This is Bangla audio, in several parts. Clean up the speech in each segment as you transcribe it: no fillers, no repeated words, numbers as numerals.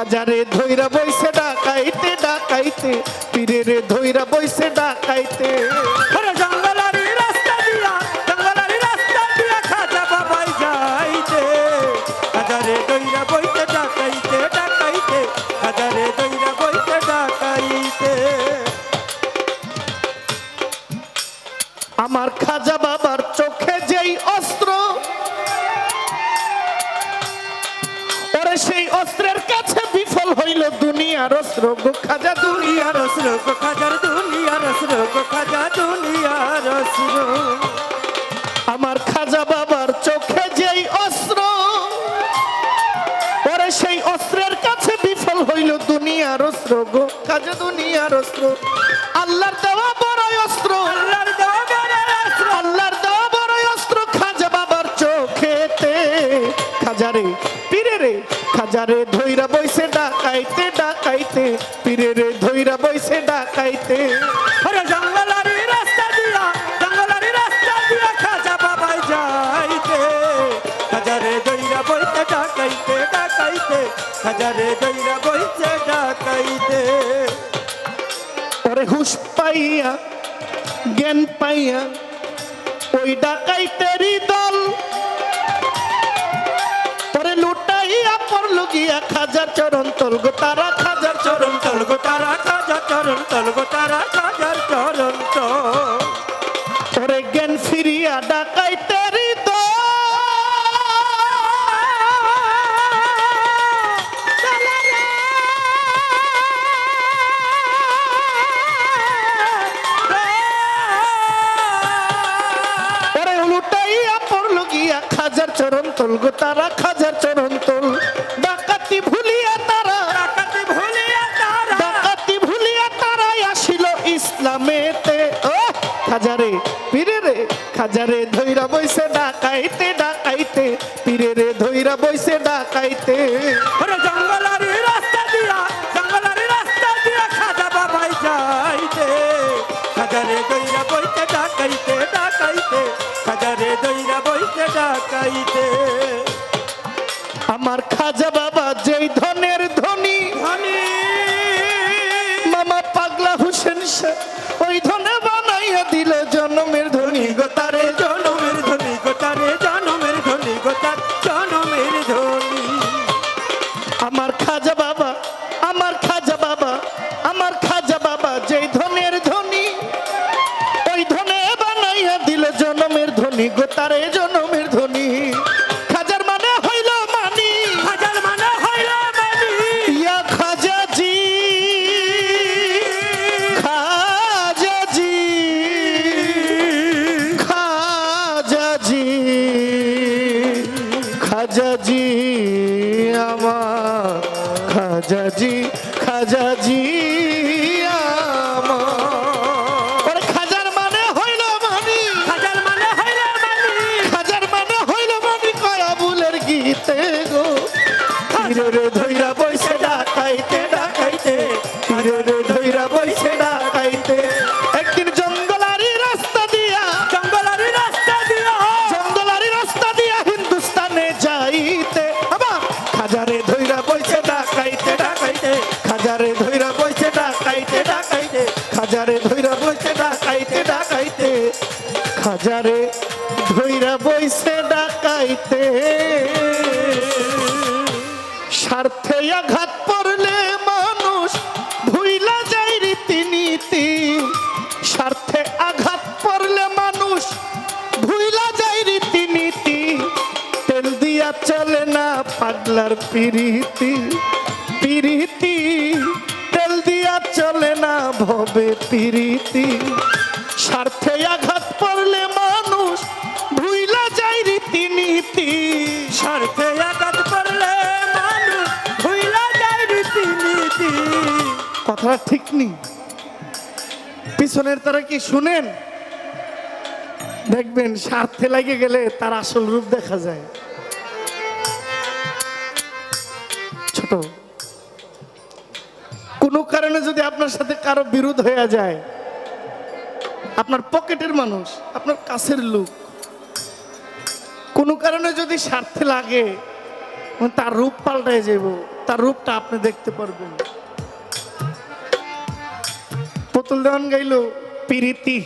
খাজারে ধইরা বইছে ডাকাইতে ডাকাইতে, পীরেরে ধইরা বইছে ডাকাইতে। ওরে জঙ্গলারি রাস্তা দিয়া, জঙ্গলারি রাস্তা দিয়া খাজা বাবাই যাইতে, খাজারে দইরা বইতে ডাকাইতে ডাকাইতে, খাজারে দইরা বইতে ডাকাইতে। আমার খাজা বাবার চোখে যেই অস্ত্র, ওরে সেই অস্ত্রের কাছে বিফল হইল দুনিয়ার অস্ত্র গো খাজা, দুনিয়ার অস্ত্র গো খাজার, দুনিয়ার অস্ত্র গো খাজা, দুনিয়ার অস্ত্র। আমার খাজা বাবার চোখে যেই অস্ত্র, ওরে সেই অস্ত্রের কাছে বিফল হইল দুনিয়ার অস্ত্র গো খাজা, দুনিয়ার অস্ত্র। আল্লাহর দেওয়া বড় অস্ত্র, আল্লাহর দেওয়া বড় অস্ত্র, আল্লাহর দেওয়া বড় অস্ত্র খাজা বাবার চোখেতে। খাজারে পীরেরে, খাজারে ধইরা বইছে ডাকাইতে ডাকাইতে, পীরেরে ধইরা বইছে ডাকাইতে। ওরে জঙ্গলারি রাস্তা দিয়া, জঙ্গলারি রাস্তা দিয়া খাজা বাবাই যাইতে, খাজারে দইরা বইতে ডাকাইতে ডাকাইতে, খাজারে দইরা বইতে ডাকাইতে। ওরে হুশ পাইয়া জ্ঞান পাইয়া ওই ডাকাইতেরই দল, ওরে লুটাইয়া পড়ল গিয়া খাজার চরণ তল গো তারা, খাজার চরণ তল গো তারা, খাজার চরণ তল গো তারা, খাজার চরণ তল। ওরে জ্ঞান ফিরিয়া ডাকাইতেরই দল, ওরে লুটাইয়া পড়ল গিয়া খাজার চরণ তল গো তারা, খাজার চরণ তল। ডাকাতি ভুলিয়া তারা, ডাকাতি ভুলিয়া তারা, ডাকাতি ভুলিয়া তারাই আসিল ইসলামেতে। ও খাজারে পীরেরে, খাজারে ধইরা বইছে ডাকাইতে ডাকাইতে, পীরেরে ধইরা বইছে ডাকাইতে। ওরে জঙ্গলারি রাস্তা দিয়া, জঙ্গলারি রাস্তা দিয়া খাজা বাবাই যাইতে, খাজারে দইরা বইতে ডাকাইতে ডাকাইতে, খাজারে দইরা বইতে ডাকাইতে। আমার খাজা বাবা যেই ধনের ধনী, ধনী মামা পাগলা হোসেন শাহ ওই ধনে বানাইয়া দিল জন্মের ধনী গো তারে, জনমের ধনী গোটারে, জনমের ধনী গোটার, জনমের ধনী। আমার খাজা বাবা, আমার খাজা বাবা, আমার খাজা বাবা যেই ধনের ধনী, ওই ধনে বানাইয়া দিল জন্মের ধনী গো তারে, জন্মের ধনী। খাজার মানে হইল মানি, খাজার মানে হইল মানি, ইয়া খাজাজি, খাজাজি, খাজাজি, খাজাজি আমার, খাজাজি, খাজাজি আমার। ওরে খাজার মানে হইল মানি, খাজার মানে হইল মানি, খাজার মানে হইল মানি কয়া বুলের গীতে গো। পীরেরে ধইরা বইছে ডাকাইতে ডাকাইতে, পীরেরে ধইরা বইছে ডাকাইতে। একদিন জঙ্গলারি রাস্তা দিয়া, জঙ্গলারি রাস্তা দিয়া, জঙ্গলারি রাস্তা দিয়া হিন্দুস্তানে যাইতে, আবার খাজারে ধইরা বইছে ডাকাইতে ডাকাইতে, খাজারে ধইরা বইছে ডাকাইতে ডাকাইতে, খাজারে ধইরা বইছে ডাকাইতে ডাকাইতে, খাজারে ধইরা বইছে ডাকাইতে। স্বার্থে আঘাত পড়লে মানুষ ভুইলা যায় রীতিনীতি, স্বার্থে আঘাত পড়লে মানুষ ভুইলা যায় রীতিনীতি। তেল দিয়া চলে না পাগলার পিরিতি, পিরিতি তেল দিয়া চলে না ভবে পিরিতি। স্বার্থে আঘাত পড়লে মানুষ ভুইলা যায় রীতিনীতি, স্বার্থে আঘাত পড়লে মানুষ ভুইলা যায় রীতিনীতি। কথাটা ঠিক নেই, পিছনের তারা কি শুনেন, দেখবেন স্বার্থে লাগে গেলে তার আসল রূপ দেখা যায়। ছোট কোনো কারণে যদি আপনার সাথে কারো বিরোধ হয়ে যায়, আপনার পকেটের মানুষ, আপনার কাছের লোক, কোনো কারণে যদি স্বার্থে লাগে তার রূপ পাল্টায় যাব, তার রূপটা আপনি দেখতে পারবেন। পুতুল দেওয়ান গাইলো পিরিতি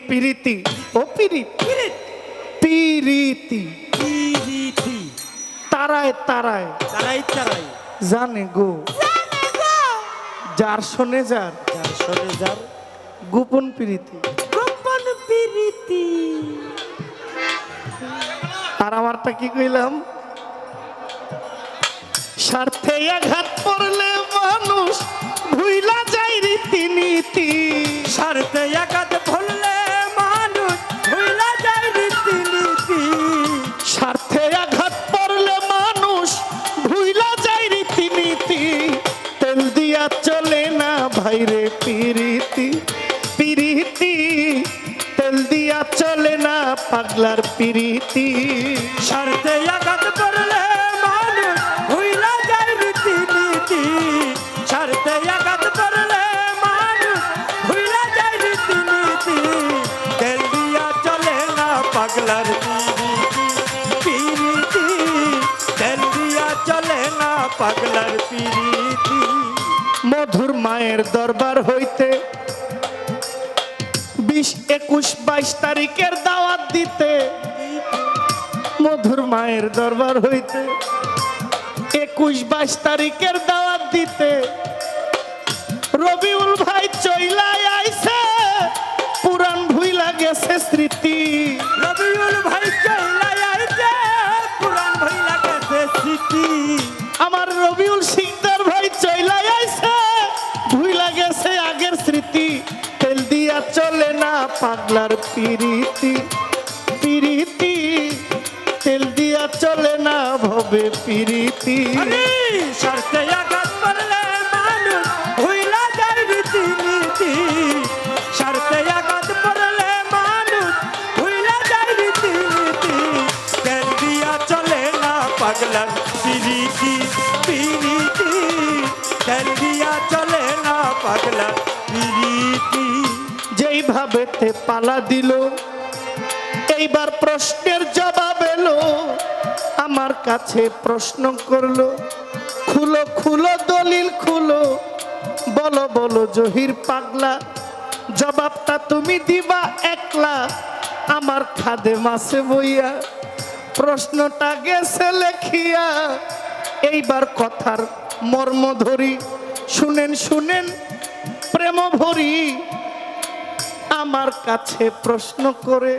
পিরিতি ও পিরিতি পিরিতি পিরিতি তারায় তারায় তারাই তারাই জানে গো যার শোনে যার যার শোনে যার গোপন পিরিতি। গোপন পিরিতি। আর আমারটা কি কইলাম, স্বার্থে আঘাত পড়লে মানুষ ভুইলা যায় রীতিনীতি। স্বার্থে আঘাত ভুললে মানুষ ভুলা যায় রীতিনীতি। স্বার্থে আঘাত পড়লে মানুষ ভুইলা যায় রীতিনীতি। তেল দিয়া চলে না ভাইরে পিরিতি পিরিতি, তেল দিয়া চলে না পাগলার পিরিতি। স্বার্থে আঘাত করলে মানুষ ভুলা যায় রীতিনীতি। স্বার্থে আঘাত করলে মানুষ ভুলা যায় রীতিনীতি। তেল দিয়া চলে না পাগলার পিরিতি পিরিতি। তেল দিয়া চলে না পাগলার পিরিতি। মধুর মায়ের দরবার হইতে 20, 21, 22 তারিখের দাওয়াত দিতে। মধুর মায়ের দরবার হইতে 21, 22 তারিখের দাওয়াত দিতে। রবিউল ভাই চইলাই আইছে, পুরান ভুইলা গেছে স্মৃতি। রবিউল ভাই চলাই আইছে, পুরান ভইলা গেছে স্মৃতি। আমার রবিউল সিকদার ভাই চইলাই আইছে, ভুইলা গেছে আগের স্মৃতি। তেল দিয়া চলে না পাগলার পিরিতি পিরিতি, তেল দিয়া চলে না ভবে পিরিতি। আরে স্বার্থে আঘাত করলে মানুষ ভুলা যায় রীতিনীতি। স্বার্থে আঘাত করলে মানুষ ভুলা যায় রীতিনীতি। তেল দিয়া চলে না পাগলার পিরিতি পিরিতি। তেল দিয়া চলে না পাগলার পিরিতি। যেইভাবে তে পালা দিল, এইবার প্রশ্নের জবাব এলো। আমার কাছে প্রশ্ন করলো, খুলো খুলো দলিল খুলো, বলো বলো জহির পাগলা, জবাবটা তুমি দিবা একলা আমার খাদে মাসে বইয়া। প্রশ্নটা গেছে লেখিয়া, এইবার কথার মর্ম ধরি, শুনেন শুনেন প্রেম ভরি। আমার কাছে প্রশ্ন করে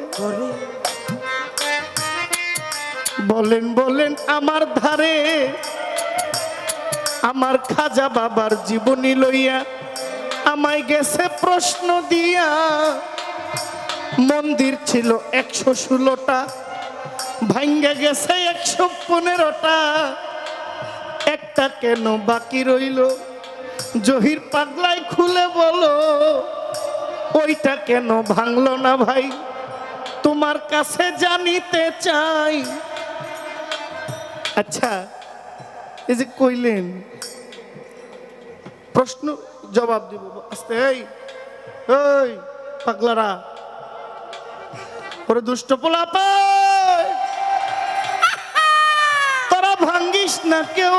বলেন বলেন আমার ধারে, আমার খাজা বাবার জীবনী লইয়া আমায় গেছে প্রশ্ন দিয়া। মন্দির ছিল 116টা, ভাঙ্গা গেছে 115টা। একটা কেন বাকি রইল, জহির পাগলাই খুলে বলো, ওইটা কেন ভাঙলো না ভাই, তোমার কাছে জানিতে চাই। আচ্ছা, এই যে কইলেন প্রশ্ন জবাব দিব আস্তে, এই ওই পাগলারা, ওরে দুষ্ট পোলাপা, তোরা ভাঙ্গিস না কেউ।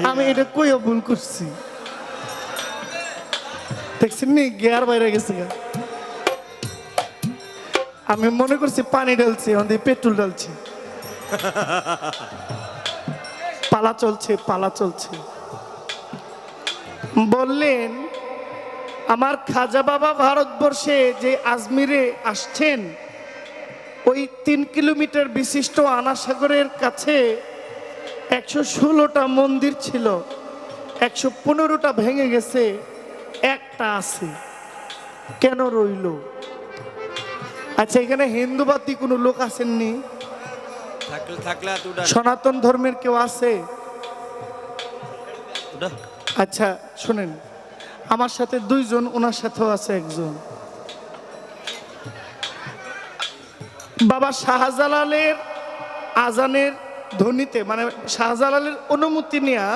আমি এটা কইও ভুল করছি, দেখছেন নি গিয়ার বাইরে গেছে। আমি মনে করছি পানি ঢালছি, আমাদের পেট্রোল ঢালছি। পালা চলছে পালা চলছে। বললেন আমার খাজা বাবা ভারতবর্ষে যে আজমিরে আসছেন, ওই 3 কিলোমিটার বিশিষ্ট আনাসাগরের কাছে 116টা মন্দির ছিল, 115টা ভেঙে গেছে, একটা আছে, কেন রইল? আচ্ছা, এখানে হিন্দুবাদী কোনো লোক আসেননি? সনাতন ধর্মের কেউ আছে? আচ্ছা শুনেন, আমার সাথে 2 জন, ওনার সাথেও আছে একজন। বাবা শাহজালালের আজানের ধ্বনিতে, মানে শাহজালালের অনুমতি নেয়া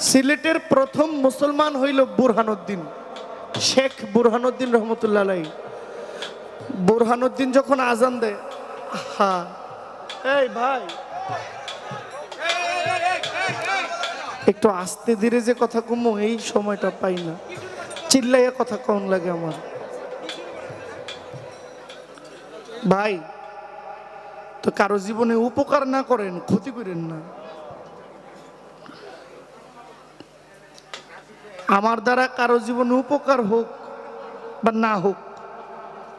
সিলেটের প্রথম মুসলমান হইল বুরহানুদ্দিন, শেখ বুরহানুদ্দিন রহমতুল্লাহ আলাইহি। বুরহানুদ্দিন যখন আজান দেয়, হ্যাঁ এই ভাই একটু আস্তে ধীরে যে কথা কমো এই সময়টা পাই না, চিল্লাইয়া কথা কম লাগে আমার। ভাই তো কারো জীবনে উপকার না করেন, ক্ষতি করেন না। আমার দ্বারা কারো জীবনে উপকার হোক বা না হোক,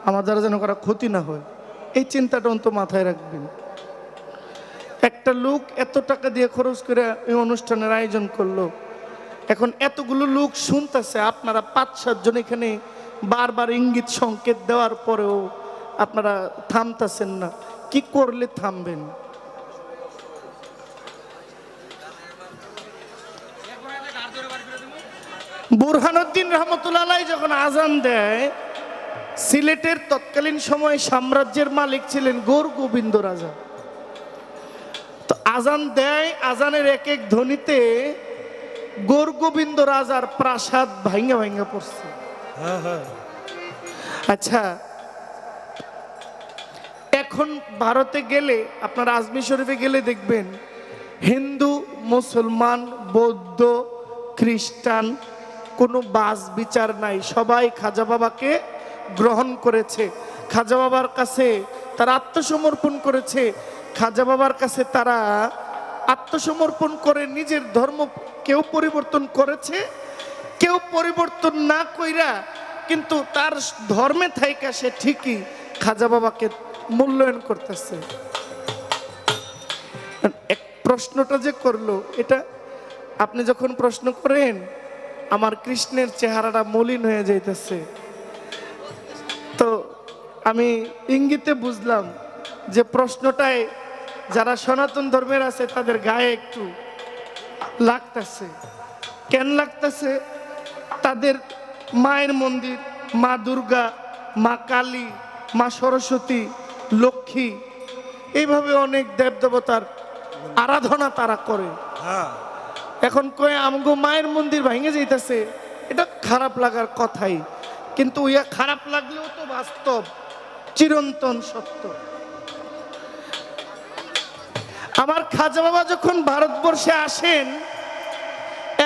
আমার দ্বারা যেন কারো ক্ষতি না হয়, এই চিন্তাটা অন্তত মাথায় রাখবেন। একটা লোক এত টাকা দিয়ে খরচ করে এই অনুষ্ঠানের আয়োজন করলো, এখন এতগুলো লোক শুনতেছে, আপনারা 5-7 জন এখানে বারবার ইঙ্গিত সংকেত দেওয়ার পরেও আপনারা থামতেছেন না, কি করলে থামবেন? বুরহানুদ্দিন রহমতুল্লাহ আলাইহি যখন আজান দেয়, সিলেটের তৎকালীন সময়ে সাম্রাজ্যের মালিক ছিলেন গৌর গোবিন্দ রাজা। তো আজান দেয়, আজানের এক এক ধ্বনিতে গৌর গোবিন্দ রাজার প্রাসাদ ভাঙ্গা ভাঙ্গা পড়ছে। আচ্ছা, এখন ভারতে গেলে, আপনার আজমির শরীফে গেলে দেখবেন হিন্দু, মুসলমান, বৌদ্ধ, খ্রিস্টান কোনো বাস বিচার নাই, সবাই খাজা বাবাকে গ্রহণ করেছে, খাজা বাবার কাছে তারা আত্মসমর্পণ করেছে, খাজা বাবার কাছে তারা আত্মসমর্পণ করে নিজের ধর্ম কেউ পরিবর্তন করেছে, কেউ পরিবর্তন না কইরা কিন্তু তার ধর্মে থাইকা সে ঠিকই খাজা বাবাকে মূল্যায়ন করতেছে। এক প্রশ্নটা যে করলো, এটা আপনি যখন প্রশ্ন করেন আমার কৃষ্ণের চেহারাটা মলিন হয়ে যাইতেছে, তো আমি ইঙ্গিতে বুঝলাম যে প্রশ্নটায় যারা সনাতন ধর্মের আছে তাদের গায়ে একটু লাগতেছে। কেন লাগতেছে? তাদের মায়ের মন্দির, মা দুর্গা, মা কালী, মা সরস্বতী, লক্ষ্মী, এইভাবে অনেক দেবদেবতার আরাধনা তারা করে। এখন কয়ে আমগো মায়ের মন্দির ভেঙে যাইতেছে, এটা খারাপ লাগার কথাই, কিন্তু ইয়া খারাপ লাগলেও তো বাস্তব, চিরন্তন সত্য। আমার খাজা বাবা যখন ভারতবর্ষে আসেন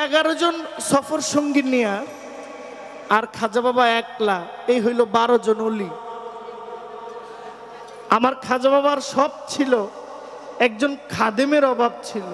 11 জন সফর সঙ্গী নিয়ে, আর খাজা বাবা একলা, এই হইল 12 জন অলি। আমার খাজা বাবার সব ছিল, একজন খাদেমের অভাব ছিল।